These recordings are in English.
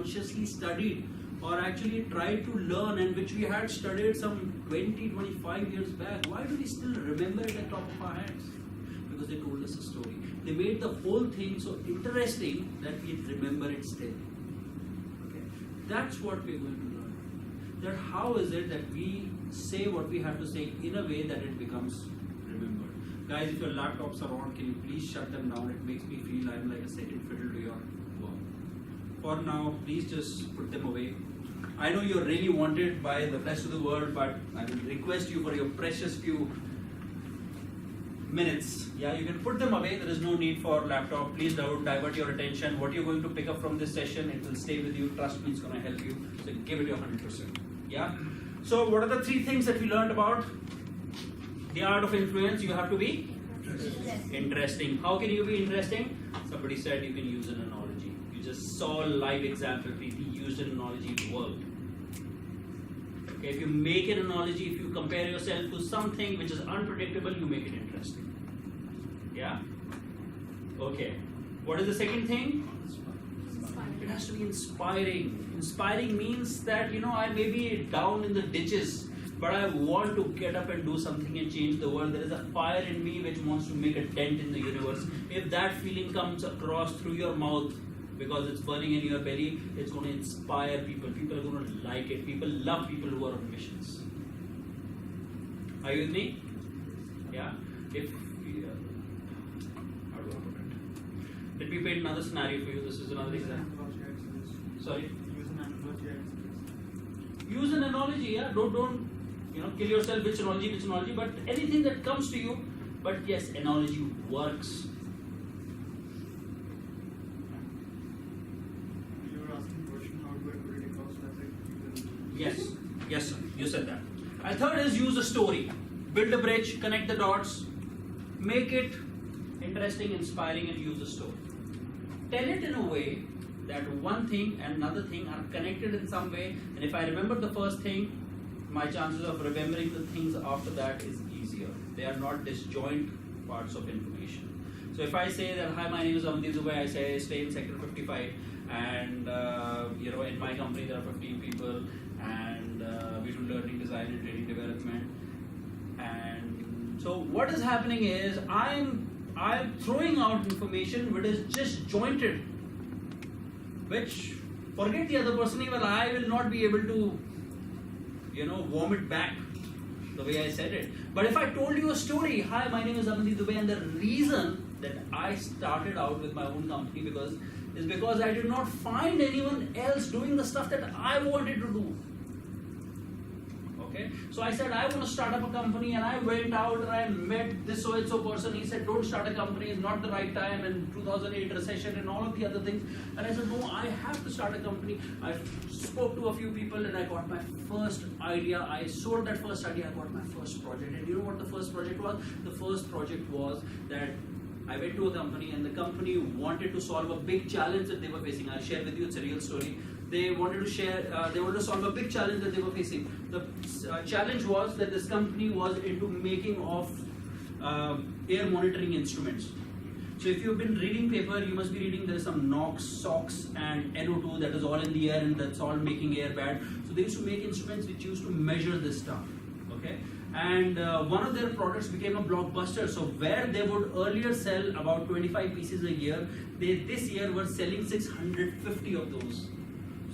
consciously studied or actually tried to learn, and which we had studied some 20-25 years back, why do we still remember it at top of our heads? Because they told us a story. They made the whole thing so interesting that we remember it still. Okay? That's what we're going to learn. That how is it that we say what we have to say in a way that it becomes remembered. Guys, if your laptops are on, can you please shut them down? It makes me feel I'm like a second fiddle to your work. For now, please just put them away. I know you're really wanted by the rest of the world, but I will request you for your precious few minutes. Yeah, you can put them away. There is no need for laptop. Please don't divert your attention. What you're going to pick up from this session, it will stay with you. Trust me, it's going to help you. So give it your 100%. Yeah. So what are the 3 things that we learned about the art of influence? You have to be interesting. How can you be interesting? Somebody said you can use an analogy. You just saw a live example. Preeti used an analogy, it worked. Okay, if you make an analogy, if you compare yourself to something which is unpredictable, you make it interesting. Yeah? Okay. What is the second thing? It has to be inspiring. Inspiring means that, I may be down in the ditches, but I want to get up and do something and change the world. There is a fire in me which wants to make a dent in the universe. If that feeling comes across through your mouth, because it's burning in your belly, it's going to inspire people. People are going to like it. People love people who are on missions. Are you with me? Yeah? How do I put it? Let me paint another scenario for you. This is another example. Sorry? Use an analogy, yeah? Don't kill yourself, which analogy, but anything that comes to you. But yes, analogy works. Yes, sir. You said that. And third is use a story. Build a bridge, connect the dots, make it interesting, inspiring, and use a story. Tell it in a way that one thing and another thing are connected in some way, and if I remember the first thing, my chances of remembering the things after that is easier. They are not disjoint parts of information. So if I say that, hi, my name is S1400008, I say I stay in sector 55, and in my company there are 15 people, and we do learning, design, and training development. And so what is happening is I'm throwing out information which is just jointed, which forget the other person, even I will not be able to vomit back the way I said it. But if I told you a story, hi, my name is S1400008, and the reason that I started out with my own company is because I did not find anyone else doing the stuff that I wanted to do. Okay, so I said I want to start up a company, and I went out and I met this so-and-so person. He said, don't start a company, it's not the right time, and 2008 recession and all of the other things. And I said, no, I have to start a company. I spoke to a few people and I got my first idea. I sold that first idea, I got my first project. And you know what the first project was? The first project was that I went to a company, and the company wanted to solve a big challenge that they were facing. I'll share with you, it's a real story. They wanted to solve a big challenge that they were facing. The challenge was that this company was into making of air monitoring instruments. So if you've been reading paper, you must be reading there is some NOx, SOx, and NO2 that is all in the air, and that's all making air bad. So they used to make instruments which used to measure this stuff. Okay, and one of their products became a blockbuster. So where they would earlier sell about 25 pieces a year, they this year were selling 650 of those.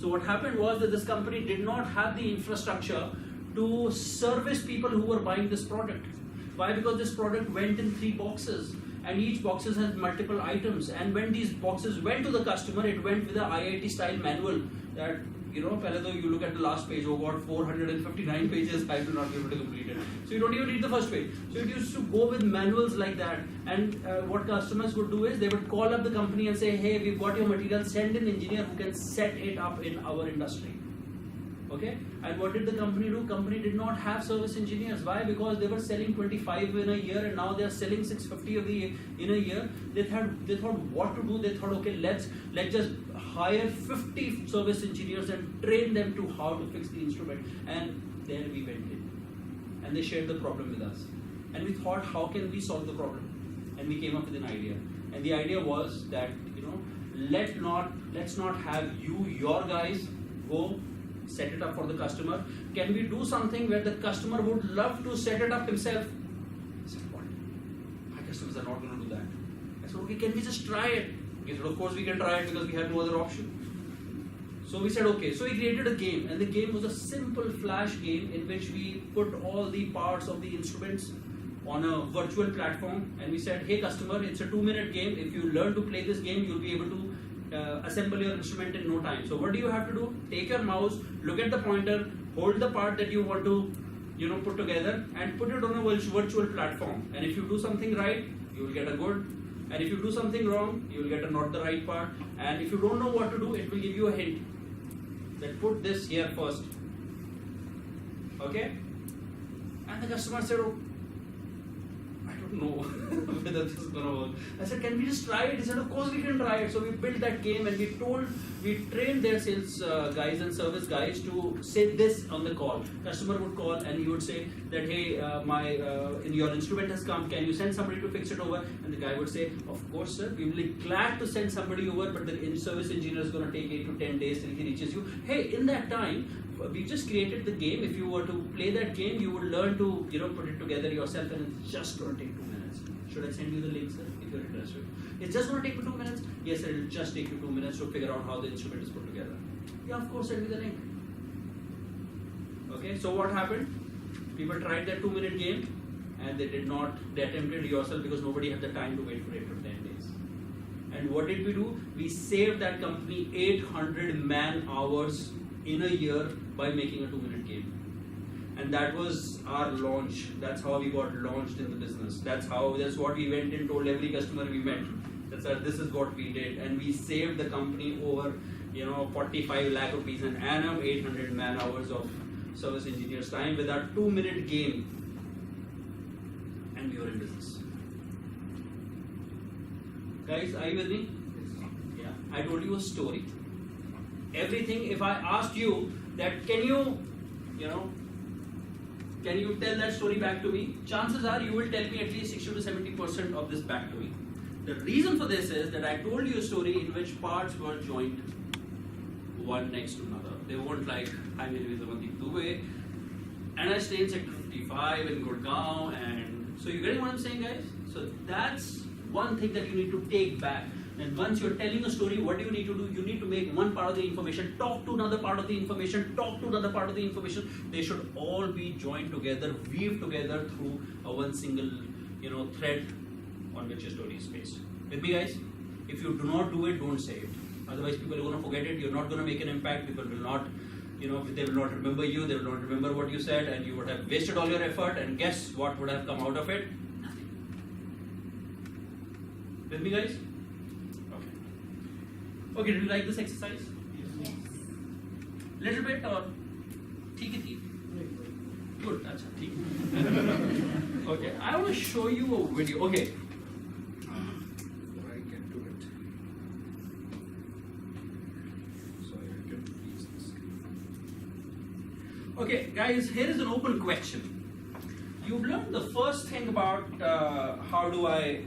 So what happened was that this company did not have the infrastructure to service people who were buying this product. Why? Because this product went in 3 boxes, and each boxes has multiple items. And when these boxes went to the customer, it went with a IIT style manual that, pehle though you look at the last page, oh God, 459 pages, I will not be able to complete it. So you don't even read the first page. So it used to go with manuals like that. And what customers would do is they would call up the company and say, hey, we've got your material, send an engineer who can set it up in our industry. Okay, and what did the company do? Company did not have service engineers. Why? Because they were selling 25 in a year, and now they are selling 650 in a year. They thought what to do. They thought, okay, let's just hire 50 service engineers and train them to how to fix the instrument. And there we went in, and they shared the problem with us. And we thought, how can we solve the problem? And we came up with an idea. And the idea was that let's not have your guys go set it up for the customer. Can we do something where the customer would love to set it up himself? I said, what? My customers are not going to do that. I said, okay, can we just try it? He said, of course we can try it because we have no other option. So we said, okay. So we created a game, and the game was a simple flash game in which we put all the parts of the instruments on a virtual platform, and we said, hey customer, it's a 2-minute game. If you learn to play this game, you'll be able to assemble your instrument in no time. So what do you have to do? Take your mouse, look at the pointer, hold the part that you want to put together, and put it on a virtual platform. And if you do something right, you will get a good, and if you do something wrong, you will get a not the right part. And if you don't know what to do, it will give you a hint that put this here first. Okay? And the customer said, oh, I don't know whether this is gonna work. I said, can we just try it? He said, of course we can try it. So we built that game, and we trained their sales guys and service guys to say this on the call. Customer would call and he would say that, hey, your instrument has come. Can you send somebody to fix it over? And the guy would say, of course, sir. We will be glad to send somebody over, but the service engineer is going to take 8 to 10 days till he reaches you. Hey, in that time, we just created the game. If you were to play that game, you would learn to put it together yourself, and it's just going to take 2 minutes. Should I send you the link, sir, if you're interested? It's just going to take me 2 minutes. Yes, sir, it'll just take you 2 minutes to figure out how the instrument is put together. Yeah, of course, send me the link. Okay, so what happened? People tried that 2-minute game, and they attempted yourself because nobody had the time to wait for 8 to 10 days. And what did we do? We saved that company 800 man hours in a year by making a 2-minute game. And that was our launch. That's how we got launched in the business. That's what we went and told every customer we met. This is what we did. And we saved the company over 45 lakh rupees an annum, 800 man hours of service engineers time with our 2-minute game. And we were in business. Guys, are you with me? Yeah. I told you a story. Everything, if I asked you that, can you tell that story back to me? Chances are you will tell me at least 60 to 70% of this back to me. The reason for this is that I told you a story in which parts were joined one next to another. They weren't like, hi, my name is Amandeep Dubey, and I stay in Sector 55 in Gurgaon, and so you getting what I'm saying, guys? So that's one thing that you need to take back. And once you're telling a story, what do you need to do? You need to make one part of the information talk to another part of the information, talk to another part of the information. They should all be joined together, weaved together through a one single, thread on which your story is based. With me, guys? If you do not do it, don't say it. Otherwise, people are going to forget it. You're not going to make an impact. People will not, they will not remember you. They will not remember what you said, and you would have wasted all your effort. And guess what would have come out of it? Nothing. With me, guys? Okay, did you like this exercise? Yes. Little bit or ठीक ही थी? Good, अच्छा ठीक. Okay, I want to show you a video. Okay. I can do it. Sorry, I can freeze the screen. Okay, guys, here is an open question. You've learned the first thing about how do I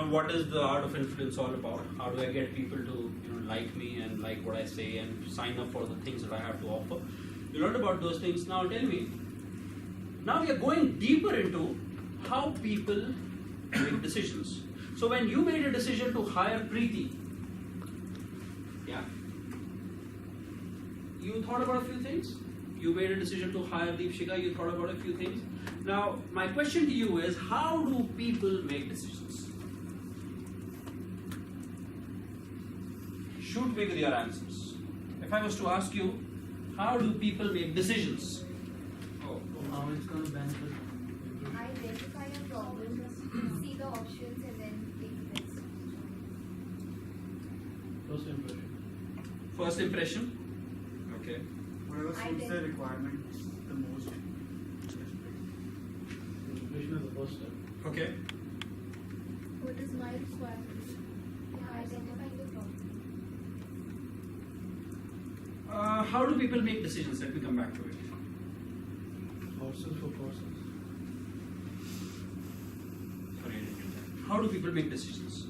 what is the art of influence all about? How do I get people to like me and like what I say and sign up for the things that I have to offer? You learned about those things. Now tell me. Now we are going deeper into how people make decisions. So when you made a decision to hire Preeti, yeah, you thought about a few things. You made a decision to hire Deepshika. You thought about a few things. Now, my question to you is, how do people make decisions? Shoot me with your answers. If I was to ask you, how do people make decisions? How it's going to benefit? Identify a problem, see the options, and then take the best. First impression. First impression. Okay. Whatever suits the requirement the most. Impression is the first step. Okay. What is my requirement? Yeah, identifying the problem. How do people make decisions? Let me come back to it. Horses for horses. Sorry, I didn't get that. How do people make decisions?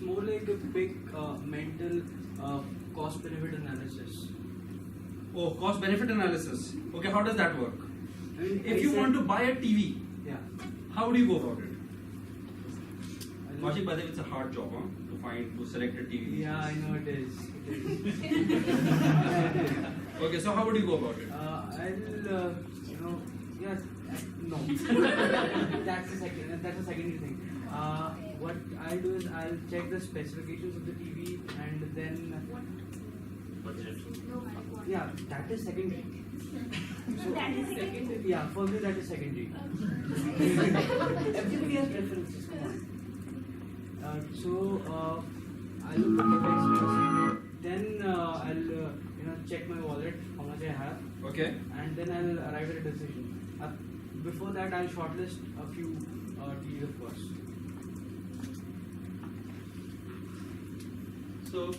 more like a big mental cost benefit analysis. Oh, cost benefit analysis. Okay, how does that work? I mean, If you want to buy a TV, yeah. how do you go about it? I'll- Kaushik, by the way, it's a hard job, huh? To select a TV. Yeah, I know it is. Okay, so how would you go about it? I'll, yeah, no. That's the secondary thing. What I'll do is I'll check the specifications of the TV and then. Yeah, that is secondary. That is secondary. Yeah, for me that is secondary. Everybody has preferences. Come on. I'll look at the text first. Then I'll check my wallet, how much I have, Okay. and then I'll arrive at a decision. Before that, I'll shortlist a few TVs, of course. So,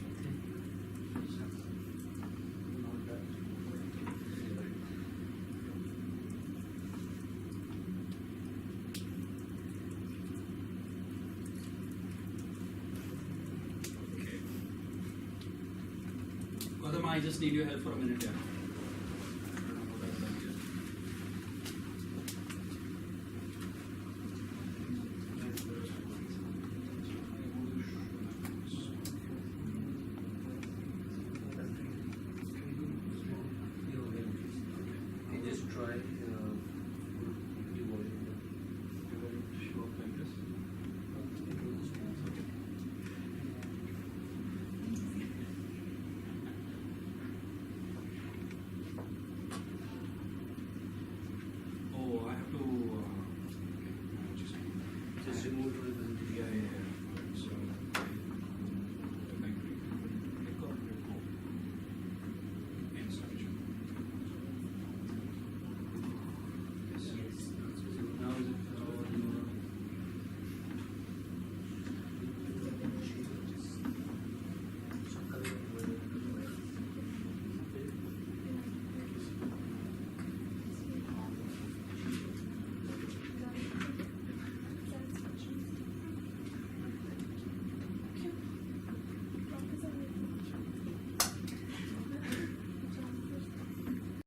Gautam, I just need your help for a minute here.